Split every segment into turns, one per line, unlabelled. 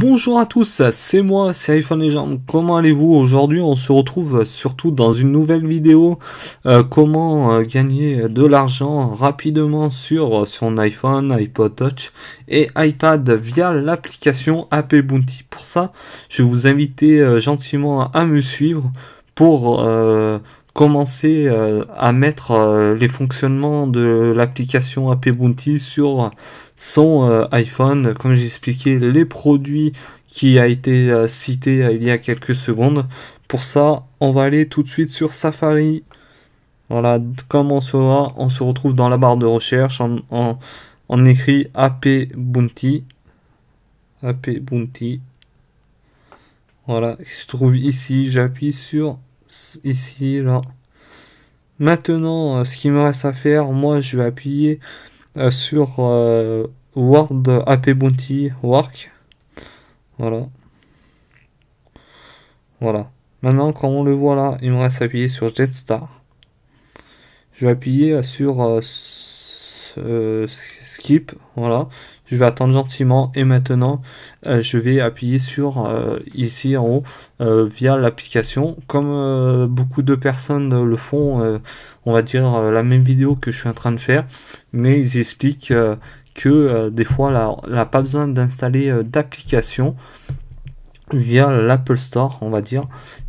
Bonjour à tous, c'est moi, c'est iPhone Legend. Comment allez-vous? Aujourd'hui, on se retrouve surtout dans une nouvelle vidéo. Comment gagner de l'argent rapidement sur son iPhone, iPod Touch et iPad via l'application AP Bounty. Pour ça, je vais vous inviter gentiment à me suivre pour commencer à mettre les fonctionnements de l'application AP Bounty sur son iPhone, comme j'ai expliqué les produits qui a été cité il y a quelques secondes. Pour ça, on va aller tout de suite sur Safari. Voilà, comme on se retrouve dans la barre de recherche, on écrit AP Bounty. AP Bounty. Voilà, il se trouve ici, j'appuie sur ici, là. Maintenant, ce qu'il me reste à faire, moi je vais appuyer sur Word AP Bounty Work. Voilà. Voilà. Maintenant, comme on le voit là, il me reste à appuyer sur Jetstar. Je vais appuyer sur Skip. Voilà. Je vais attendre gentiment et maintenant je vais appuyer sur ici en haut via l'application. Comme beaucoup de personnes le font, on va dire la même vidéo que je suis en train de faire, mais ils expliquent que des fois on n'a pas besoin d'installer d'application via l'Apple Store, on va dire.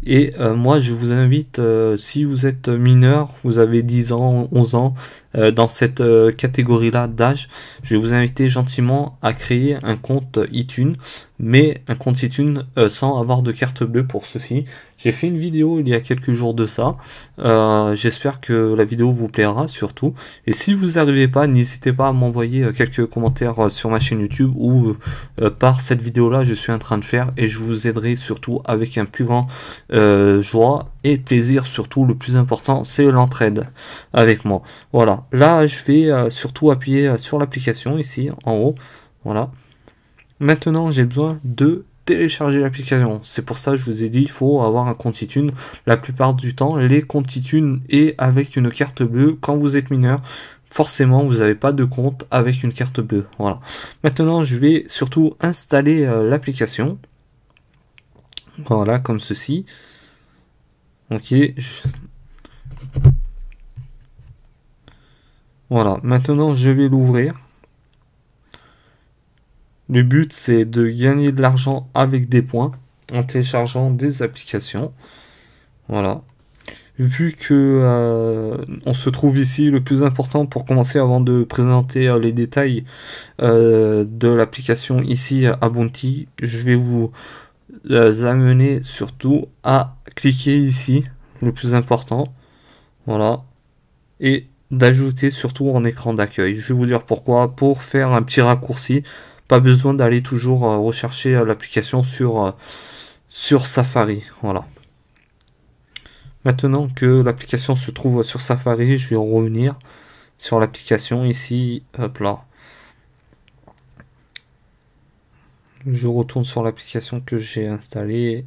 Et moi je vous invite, si vous êtes mineur, vous avez 10 ans, 11 ans, dans cette catégorie là d'âge, je vais vous inviter gentiment à créer un compte iTunes, mais un compte iTunes sans avoir de carte bleue. Pour ceci, j'ai fait une vidéo il y a quelques jours de ça. J'espère que la vidéo vous plaira surtout, et si vous n'arrivez pas, n'hésitez pas à m'envoyer quelques commentaires sur ma chaîne YouTube ou par cette vidéo là je suis en train de faire, et je vous aiderai surtout avec un plus grand joie et plaisir. Surtout, le plus important, c'est l'entraide avec moi. Voilà, là je vais surtout appuyer sur l'application ici en haut. Voilà, maintenant j'ai besoin de télécharger l'application. C'est pour ça que je vous ai dit, il faut avoir un compte iTunes. La plupart du temps, les comptes iTunes et avec une carte bleue, quand vous êtes mineur, forcément vous n'avez pas de compte avec une carte bleue. Voilà, maintenant je vais surtout installer l'application. Voilà, comme ceci. Ok. Voilà, maintenant je vais l'ouvrir. Le but c'est de gagner de l'argent avec des points en téléchargeant des applications. Voilà. Vu que on se trouve ici, le plus important pour commencer, avant de présenter les détails de l'application ici à Bounty, je vais vous amener surtout à cliquer ici, le plus important. Voilà. Et d'ajouter surtout en écran d'accueil. Je vais vous dire pourquoi. Pour faire un petit raccourci, pas besoin d'aller toujours rechercher l'application sur Safari. Voilà. Maintenant que l'application se trouve sur Safari, je vais revenir sur l'application ici. Hop là. Je retourne sur l'application que j'ai installée.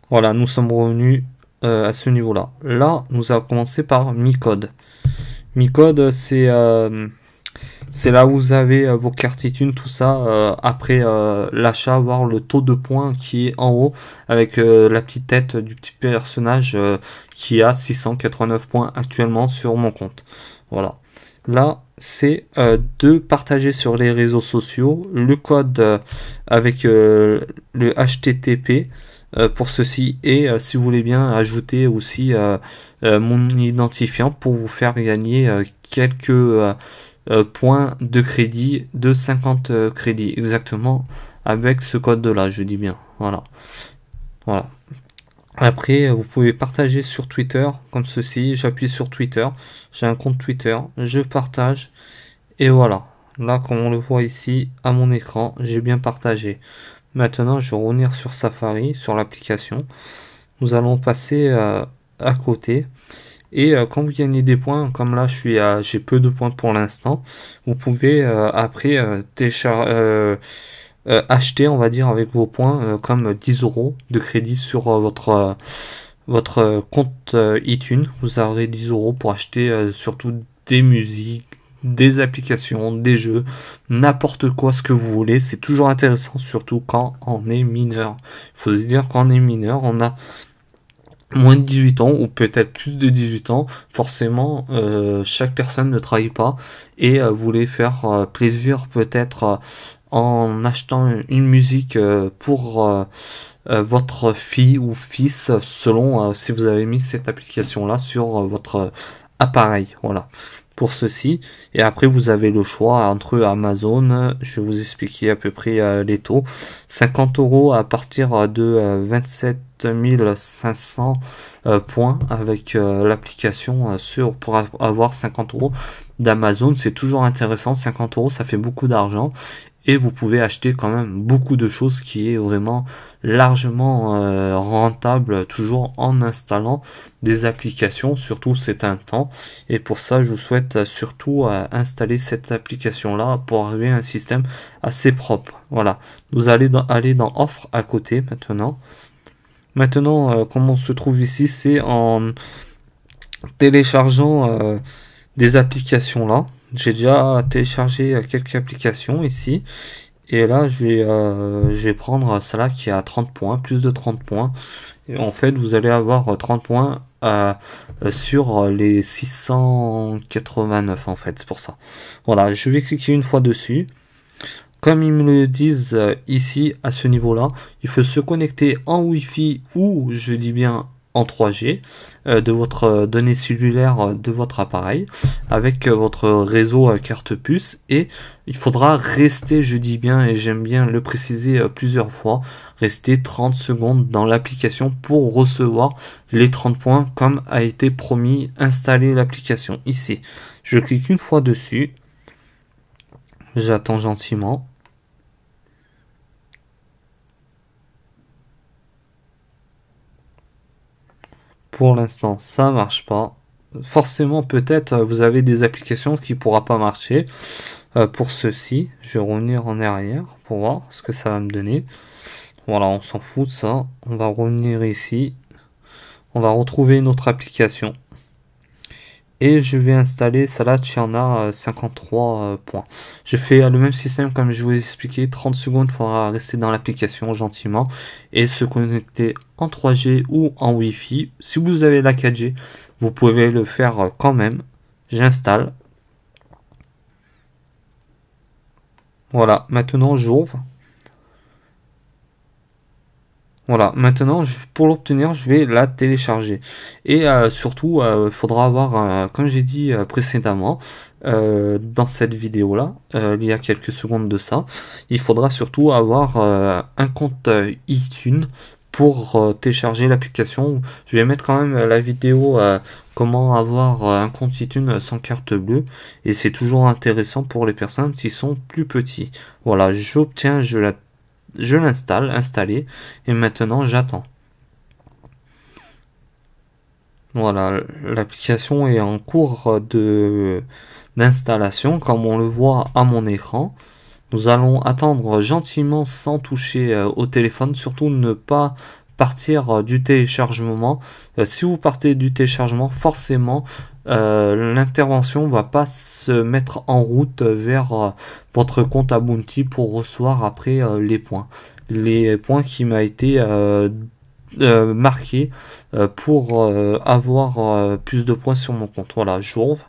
Voilà, nous sommes revenus à ce niveau-là. Là, nous allons commencer par Mi-Code. Mi-Code, c'est là où vous avez vos cartes iTunes, tout ça, après l'achat, voir le taux de points qui est en haut, avec la petite tête du petit personnage qui a 689 points actuellement sur mon compte. Voilà. Là, c'est de partager sur les réseaux sociaux le code avec le HTTP pour ceci, et si vous voulez bien ajouter aussi mon identifiant pour vous faire gagner quelques points de crédit, de 50 crédits exactement, avec ce code là, je dis bien. Voilà. Voilà. Après, vous pouvez partager sur Twitter, comme ceci. J'appuie sur Twitter. J'ai un compte Twitter. Je partage. Et voilà. Là, comme on le voit ici, à mon écran, j'ai bien partagé. Maintenant, je vais revenir sur Safari, sur l'application. Nous allons passer à côté. Et quand vous gagnez des points, comme là, j'ai peu de points pour l'instant, vous pouvez après acheter, on va dire, avec vos points, comme 10 € de crédit sur votre compte iTunes. Vous aurez 10 € pour acheter surtout des musiques, des applications, des jeux, n'importe quoi, ce que vous voulez. C'est toujours intéressant, surtout quand on est mineur. Il faut se dire, quand on est mineur, on a moins de 18 ans ou peut-être plus de 18 ans, forcément chaque personne ne travaille pas et voulait faire plaisir peut-être en achetant une musique pour votre fille ou fils selon si vous avez mis cette application là sur votre appareil. Voilà pour ceci. Et après, vous avez le choix entre Amazon. Je vais vous expliquer à peu près les taux. 50 € à partir de 27 500 points avec l'application pour avoir 50 € d'Amazon. C'est toujours intéressant. 50 €, ça fait beaucoup d'argent. Et vous pouvez acheter quand même beaucoup de choses qui est vraiment largement rentable toujours en installant des applications, surtout c'est un temps. Et pour ça, je vous souhaite surtout installer cette application-là pour arriver à un système assez propre. Voilà. Vous allez aller dans offre à côté maintenant. Maintenant, comment on se trouve ici, c'est en téléchargeant des applications là. J'ai déjà téléchargé quelques applications ici. Et là, je vais prendre celle-là qui a 30 points, plus de 30 points. Et en fait, vous allez avoir 30 points sur les 689 en fait, c'est pour ça. Voilà, je vais cliquer une fois dessus. Comme ils me le disent ici, à ce niveau-là, il faut se connecter en Wi-Fi ou, je dis bien, en 3G de votre donnée cellulaire de votre appareil avec votre réseau carte puce et il faudra rester, je dis bien et j'aime bien le préciser plusieurs fois, rester 30 secondes dans l'application pour recevoir les 30 points comme a été promis. Installer l'application ici. Je clique une fois dessus. J'attends gentiment. Pour l'instant, ça marche pas. Forcément, peut-être, vous avez des applications qui ne pourra pas marcher. Pour ceci, je vais revenir en arrière pour voir ce que ça va me donner. Voilà, on s'en fout de ça. On va revenir ici. On va retrouver une autre application. Et je vais installer celle-là qui en a 53 points. Je fais le même système comme je vous ai expliqué. 30 secondes, il faudra rester dans l'application gentiment et se connecter en 3G ou en Wi-Fi. Si vous avez la 4G, vous pouvez le faire quand même. J'installe. Voilà, maintenant j'ouvre. Voilà, maintenant pour l'obtenir, je vais la télécharger. Et surtout, il faudra avoir, comme j'ai dit précédemment, dans cette vidéo-là, il y a quelques secondes de ça, il faudra surtout avoir un compte iTunes pour télécharger l'application. Je vais mettre quand même la vidéo comment avoir un compte iTunes sans carte bleue. Et c'est toujours intéressant pour les personnes qui sont plus petits. Voilà, j'obtiens, je l'installe, installé, et maintenant j'attends. Voilà, l'application est en cours d'installation, comme on le voit à mon écran. Nous allons attendre gentiment sans toucher au téléphone, surtout ne pas partir du téléchargement. Si vous partez du téléchargement, forcément l'intervention va pas se mettre en route vers votre compte à Bounty pour recevoir après les points. Les points qui m'a été marqué pour avoir plus de points sur mon compte. Voilà, j'ouvre.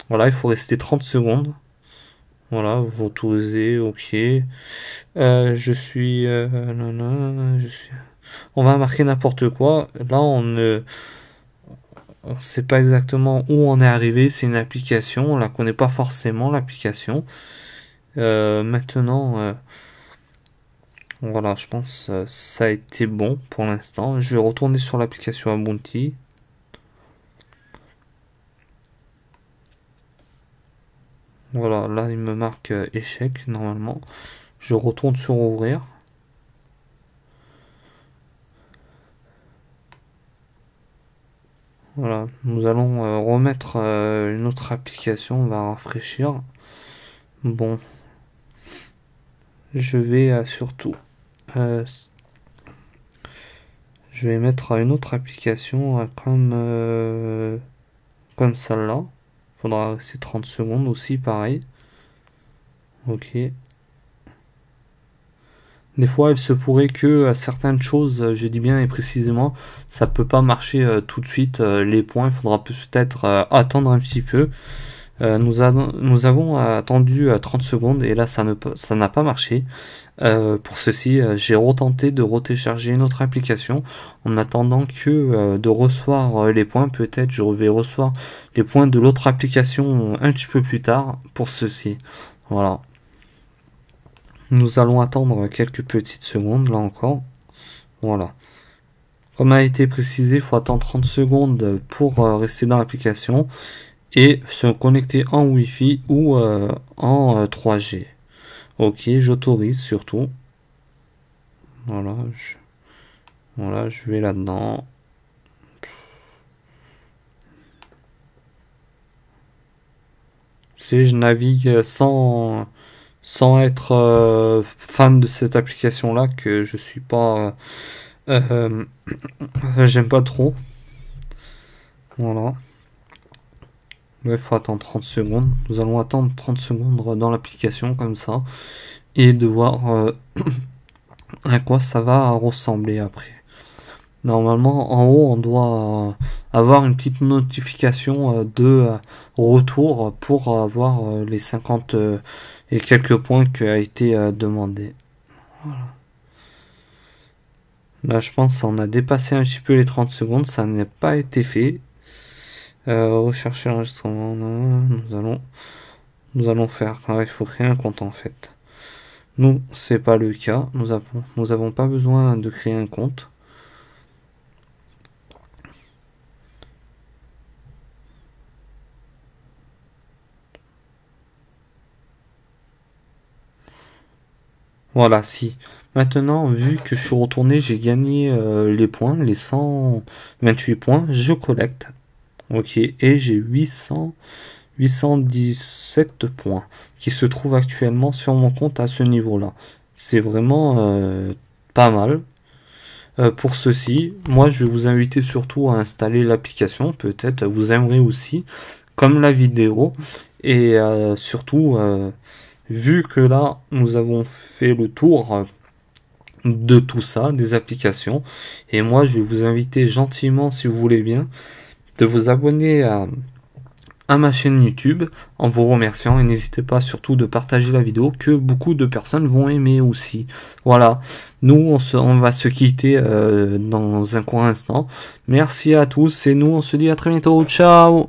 Voilà, il faut rester 30 secondes. Voilà, vous autorisez, ok. Je suis, je suis. On va marquer n'importe quoi. Là, on ne sait pas exactement où on est arrivé. C'est une application, on la connaît pas forcément l'application. Maintenant, voilà, je pense ça a été bon pour l'instant. Je vais retourner sur l'application Bounty. Voilà, là il me marque échec normalement. Je retourne sur ouvrir. Voilà, nous allons remettre une autre application, on va rafraîchir. Bon, je vais surtout, je vais mettre une autre application comme celle-là. Faudra c'est 30 secondes aussi, pareil. Ok. Des fois, il se pourrait que certaines choses, je dis bien et précisément, ça peut pas marcher tout de suite. Les points, il faudra peut-être attendre un petit peu. Nous avons attendu 30 secondes et là, ça n'a pas marché. Pour ceci, j'ai retenté de retélécharger une autre application en attendant que de recevoir les points. Peut-être je vais recevoir les points de l'autre application un petit peu plus tard pour ceci. Voilà. Nous allons attendre quelques petites secondes là encore. Voilà. Comme a été précisé, il faut attendre 30 secondes pour rester dans l'application et se connecter en Wi-Fi ou en 3G. Ok, j'autorise surtout. Voilà, je vais là-dedans. Je navigue sans être fan de cette application là, que je suis pas j'aime pas trop. Voilà. Là, il faut attendre 30 secondes. Nous allons attendre 30 secondes dans l'application comme ça et de voir à quoi ça va ressembler après. Normalement, en haut, on doit avoir une petite notification de retour pour avoir les 50 et quelques points qui a été demandé. Voilà. Là, je pense qu'on a dépassé un petit peu les 30 secondes. Ça n'a pas été fait. Rechercher l'enregistrement. Nous allons faire. Il faut créer un compte en fait. Nous, c'est pas le cas. Nous avons pas besoin de créer un compte. Voilà, si. Maintenant, vu que je suis retourné, j'ai gagné les points, les 128 points, je collecte. Ok, et j'ai 817 points qui se trouvent actuellement sur mon compte à ce niveau-là. C'est vraiment pas mal. Pour ceci, moi je vais vous inviter surtout à installer l'application. Peut-être vous aimerez aussi, comme la vidéo. Et surtout, vu que là, nous avons fait le tour de tout ça, des applications. Et moi, je vais vous inviter gentiment, si vous voulez bien, de vous abonner à ma chaîne YouTube en vous remerciant. Et n'hésitez pas surtout de partager la vidéo que beaucoup de personnes vont aimer aussi. Voilà, nous, on va se quitter dans un court instant. Merci à tous et nous, on se dit à très bientôt. Ciao!